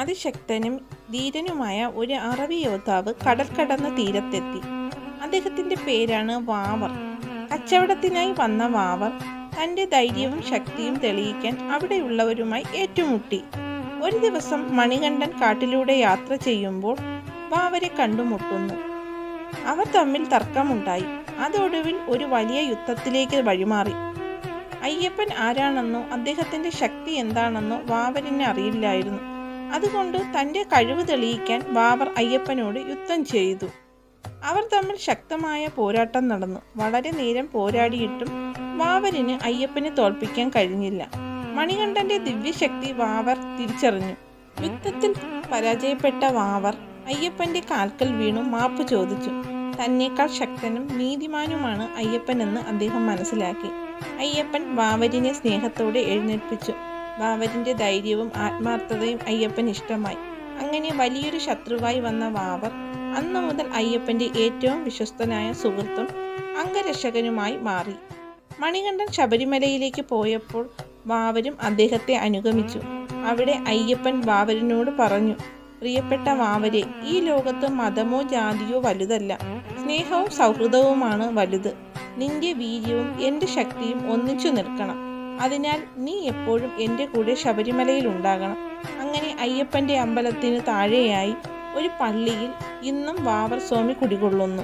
അതിശക്തനും ധീരനുമായ ഒരു അറബി യോദ്ധാവ് കടൽ കടന്ന് തീരത്തെത്തി. അദ്ദേഹത്തിൻ്റെ പേരാണ് വാവർ. കച്ചവടത്തിനായി വന്ന വാവർ തൻ്റെ ധൈര്യവും ശക്തിയും തെളിയിക്കാൻ അവിടെയുള്ളവരുമായി ഏറ്റുമുട്ടി. ഒരു ദിവസം മണികണ്ഠൻ കാട്ടിലൂടെ യാത്ര ചെയ്യുമ്പോൾ വാവരെ കണ്ടുമുട്ടുന്നു. അവർ തമ്മിൽ തർക്കമുണ്ടായി. അതൊടുവിൽ ഒരു വലിയ യുദ്ധത്തിലേക്ക് വഴിമാറി. അയ്യപ്പൻ ആരാണെന്നോ അദ്ദേഹത്തിൻ്റെ ശക്തി എന്താണെന്നോ വാവരിന് അറിയില്ലായിരുന്നു. അതുകൊണ്ട് തൻ്റെ കഴിവ് തെളിയിക്കാൻ വാവർ അയ്യപ്പനോട് യുദ്ധം ചെയ്തു. അവർ തമ്മിൽ ശക്തമായ പോരാട്ടം നടന്നു. വളരെ നേരം പോരാടിയിട്ടും വാവരിന് അയ്യപ്പനെ തോൽപ്പിക്കാൻ കഴിഞ്ഞില്ല. മണികണ്ഠന്റെ ദിവ്യശക്തി വാവർ തിരിച്ചറിഞ്ഞു. യുദ്ധത്തിൽ പരാജയപ്പെട്ട വാവർ അയ്യപ്പന്റെ കാൽക്കൽ വീണു മാപ്പ് ചോദിച്ചു. തന്നേക്കാൾ ശക്തനും നീതിമാനുമാണ് അയ്യപ്പനെന്ന് അദ്ദേഹം മനസ്സിലാക്കി. അയ്യപ്പൻ വാവരിനെ സ്നേഹത്തോടെ എഴുന്നേൽപ്പിച്ചു. വാവരിൻ്റെ ധൈര്യവും ആത്മാർത്ഥതയും അയ്യപ്പൻ ഇഷ്ടമായി. അങ്ങനെ വലിയൊരു ശത്രുവായി വന്ന വാവർ അന്നു മുതൽ അയ്യപ്പൻ്റെ ഏറ്റവും വിശ്വസ്തനായ സുഹൃത്തും അംഗരക്ഷകനുമായി മാറി. മണികണ്ഠൻ ശബരിമലയിലേക്ക് പോയപ്പോൾ വാവരും അദ്ദേഹത്തെ അനുഗമിച്ചു. അവിടെ അയ്യപ്പൻ വാവരിനോട് പറഞ്ഞു, പ്രിയപ്പെട്ട വാവരെ, ഈ ലോകത്ത് മതമോ ജാതിയോ വലുതല്ല, സ്നേഹവും സൗഹൃദവുമാണ് വലുത്. നിന്റെ വീര്യവും എൻ്റെ ശക്തിയും ഒന്നിച്ചു നിൽക്കണം. അതിനാൽ നീ എപ്പോഴും എൻ്റെ കൂടെ ശബരിമലയിൽ ഉണ്ടാകണം. അങ്ങനെ അയ്യപ്പൻ്റെ അമ്പലത്തിന് താഴെയായി ഒരു പള്ളിയിൽ ഇന്നും വാവർ സ്വാമി കുടികൊള്ളുന്നു.